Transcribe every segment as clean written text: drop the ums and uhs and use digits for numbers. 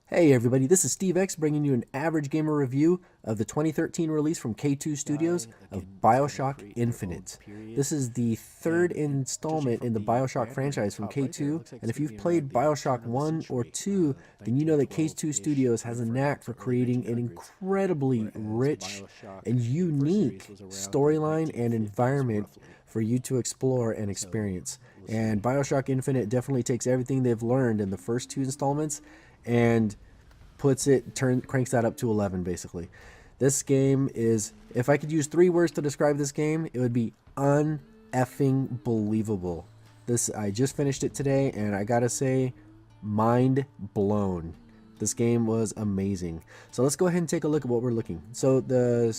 Hey everybody, this is Steve X bringing you an average gamer review of the 2013 release from K2 Studios of Bioshock Infinite. This is the third installment in the Bioshock franchise from K2, and if you've played Bioshock 1 or 2, then you know that K2 Studios has a knack for creating an incredibly rich and unique storyline and environment for you to explore and experience. And Bioshock Infinite definitely takes everything they've learned in the first two installments and cranks that up to 11 basically. This game is, if I could use three words to describe this game, it would be uneffing believable. I just finished it today and I gotta say, mind blown. This game was amazing. So let's go ahead and take a look at what we're looking. So the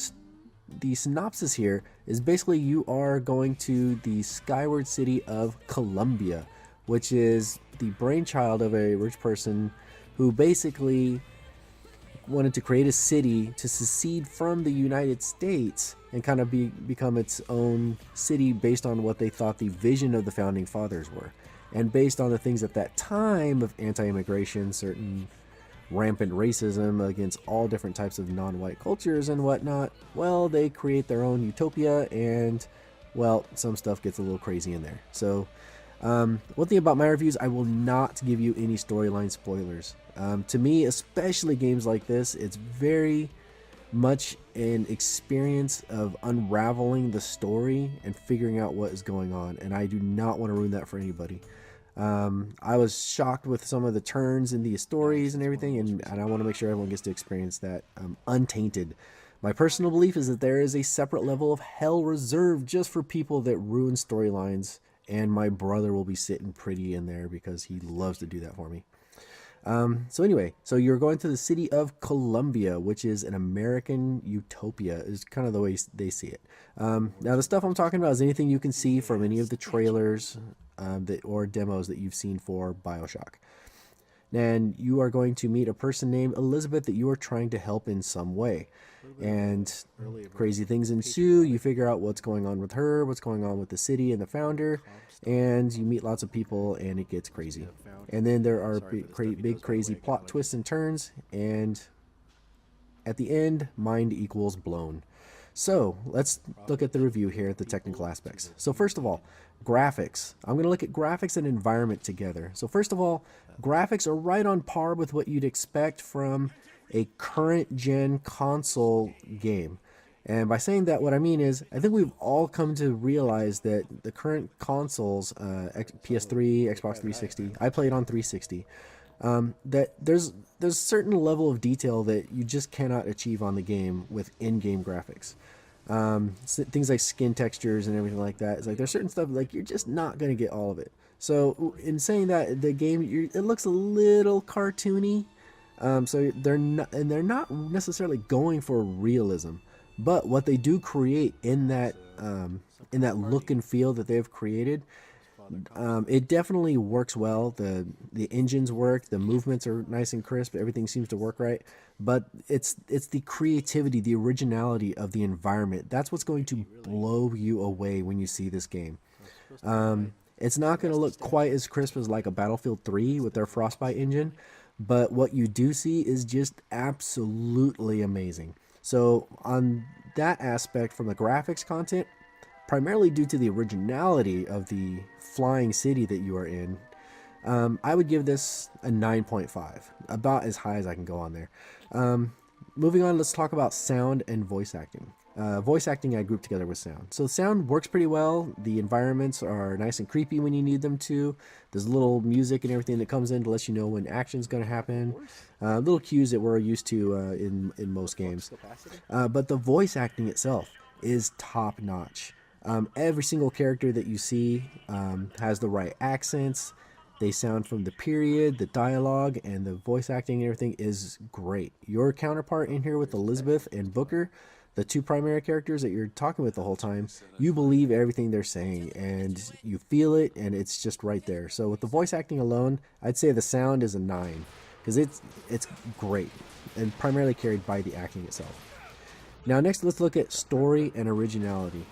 synopsis here is basically you are going to the skyward city of Columbia, which is the brainchild of a rich person who basically wanted to create a city to secede from the United States and kind of become its own city based on what they thought the vision of the founding fathers were. And based on the things at that time of anti-immigration, certain rampant racism against all different types of non-white cultures and whatnot, well, they create their own utopia and, well, some stuff gets a little crazy in there. So one thing about my reviews, I will not give you any storyline spoilers. To me, especially games like this, it's very much an experience of unraveling the story and figuring out what is going on, and I do not want to ruin that for anybody. I was shocked with some of the turns in the stories and everything, and I want to make sure everyone gets to experience that untainted. My personal belief is that there is a separate level of hell reserved just for people that ruin storylines, and my brother will be sitting pretty in there because he loves to do that for me. So anyway, so you're going to the city of Columbia, which is an American utopia, is kind of the way they see it. Now, the stuff I'm talking about is anything you can see from any of the trailers or demos that you've seen for Bioshock. And you are going to meet a person named Elizabeth that you are trying to help in some way. And crazy things ensue. You figure out what's going on with her, what's going on with the city and the founder, and you meet lots of people, and it gets crazy. And then there are big crazy plot twists and turns, and at the end, mind equals blown. So let's look at the review here at the technical aspects. So first of all, graphics. I'm going to look at graphics and environment together. So first of all, graphics are right on par with what you'd expect from a current gen console game. And by saying that, what I mean is, I think we've all come to realize that the current consoles, PS3, Xbox 360, I played on 360, that there's a certain level of detail that you just cannot achieve on the game with in-game graphics. Things like skin textures and everything like that. It's like there's certain stuff like you're just not going to get all of it. So in saying that, the game it looks a little cartoony. So they're not necessarily going for realism, but what they do create in that look and feel that they've created, it definitely works well. The engines work, the movements are nice and crisp, everything seems to work right. But it's the creativity, the originality of the environment. That's what's going to blow you away when you see this game. It's not going to look quite as crisp as like a Battlefield 3 with their Frostbite engine, but what you do see is just absolutely amazing. So on that aspect, from the graphics content, primarily due to the originality of the flying city that you are in, I would give this a 9.5, about as high as I can go on there. Moving on, let's talk about sound and voice acting. Voice acting I grouped together with sound. So sound works pretty well. The environments are nice and creepy when you need them to. There's little music and everything that comes in to let you know when action's going to happen. Little cues that we're used to in most games. But the voice acting itself is top notch. Every single character that you see has the right accents. They sound from the period, the dialogue, and the voice acting and everything is great. Your counterpart in here with Elizabeth and Booker, the two primary characters that you're talking with the whole time, you believe everything they're saying and you feel it, and it's just right there. So with the voice acting alone, I'd say the sound is a 9 because it's great and primarily carried by the acting itself. Now next, let's look at story and originality.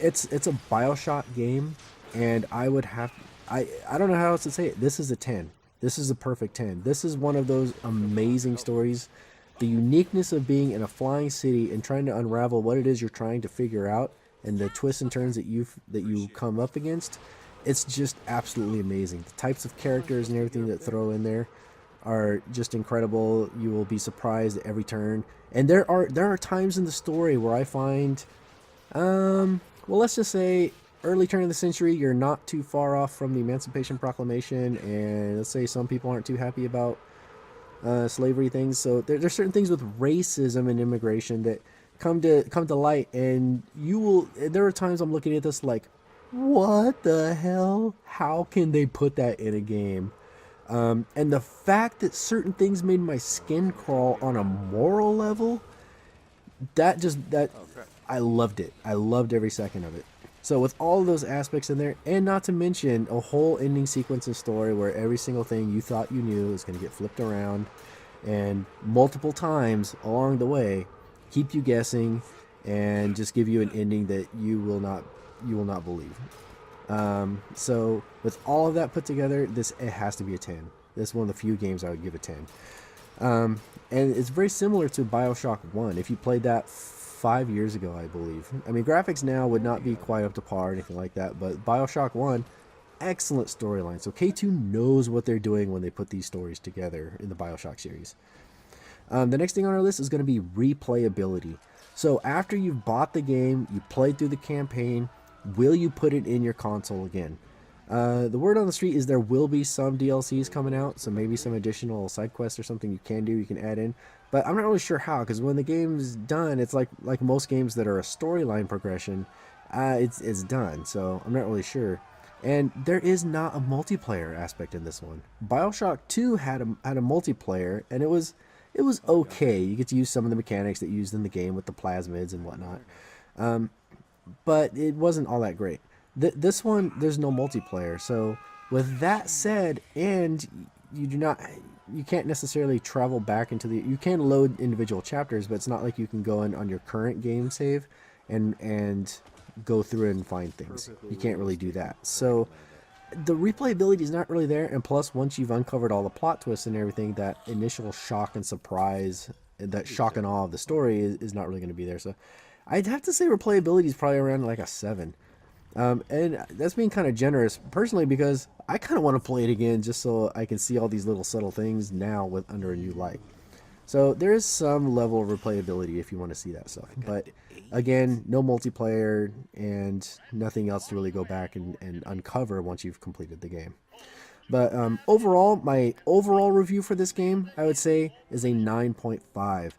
It's a Bioshock game, and I don't know how else to say it. This is a 10. This is a perfect 10. This is one of those amazing stories. The uniqueness of being in a flying city and trying to unravel what it is you're trying to figure out, and the twists and turns that you come up against, it's just absolutely amazing. The types of characters and everything that throw in there are just incredible. You will be surprised at every turn. And there are times in the story where I find, well, let's just say early turn of the century, you're not too far off from the Emancipation Proclamation, and let's say some people aren't too happy about slavery things. So there's certain things with racism and immigration that come to light, and there are times I'm looking at this like, what the hell? How can they put that in a game? And the fact that certain things made my skin crawl on a moral level, that I loved it. I loved every second of it. So with all of those aspects in there, and not to mention a whole ending sequence and story where every single thing you thought you knew is going to get flipped around, and multiple times along the way, keep you guessing, and just give you an ending that you will not believe. So with all of that put together, it has to be a 10. This is one of the few games I would give a 10. And it's very similar to Bioshock 1. If you played that 5 years ago, I believe. I mean, graphics now would not be quite up to par or anything like that, but Bioshock 1, excellent storyline. So K2 knows what they're doing when they put these stories together in the Bioshock series. The next thing on our list is going to be replayability. So after you've bought the game, you played through the campaign, will you put it in your console again? The word on the street is there will be some DLCs coming out, so maybe some additional side quests or something you can add in. But I'm not really sure how, because when the game's done, it's like most games that are a storyline progression, it's done. So I'm not really sure. And there is not a multiplayer aspect in this one. Bioshock 2 had a multiplayer, and it was okay. You get to use some of the mechanics that you used in the game with the plasmids and whatnot. But it wasn't all that great. This one, there's no multiplayer. So with that said, and you can't necessarily travel back you can load individual chapters, but it's not like you can go in on your current game save and go through it and find things. You can't really do that. So the replayability is not really there, and plus once you've uncovered all the plot twists and everything, that initial shock and surprise, that shock and awe of the story is not really going to be there. So I'd have to say replayability is probably around like a 7. And that's being kind of generous personally, because I kind of want to play it again just so I can see all these little subtle things now under a new light. So there is some level of replayability if you want to see that stuff. But again, no multiplayer and nothing else to really go back and uncover once you've completed the game. But overall, my overall review for this game, I would say, is a 9.5.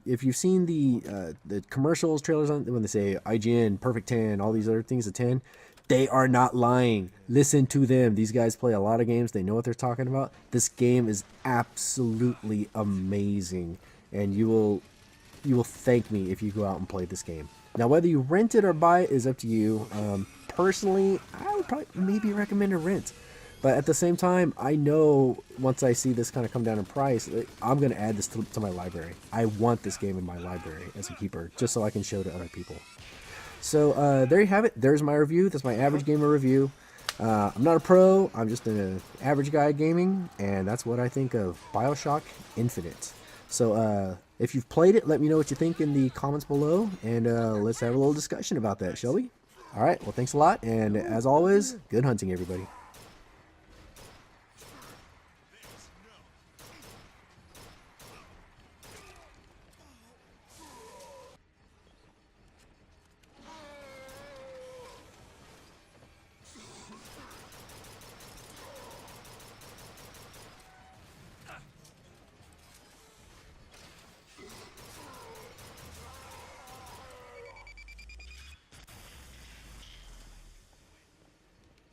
If you've seen the commercials, trailers when they say IGN, perfect 10, all these other things, a 10, they are not lying. Listen to them. These guys play a lot of games. They know what they're talking about. This game is absolutely amazing, and you will thank me if you go out and play this game. Now, whether you rent it or buy it is up to you. Personally, I would probably maybe recommend a rent. But at the same time, I know once I see this kind of come down in price, I'm going to add this to my library. I want this game in my library as a keeper, just so I can show to other people. So there you have it. There's my review. That's my average gamer review. I'm not a pro. I'm just an average guy gaming, and that's what I think of Bioshock Infinite. So if you've played it, let me know what you think in the comments below, and let's have a little discussion about that, shall we? All right. Well, thanks a lot, and as always, good hunting, everybody.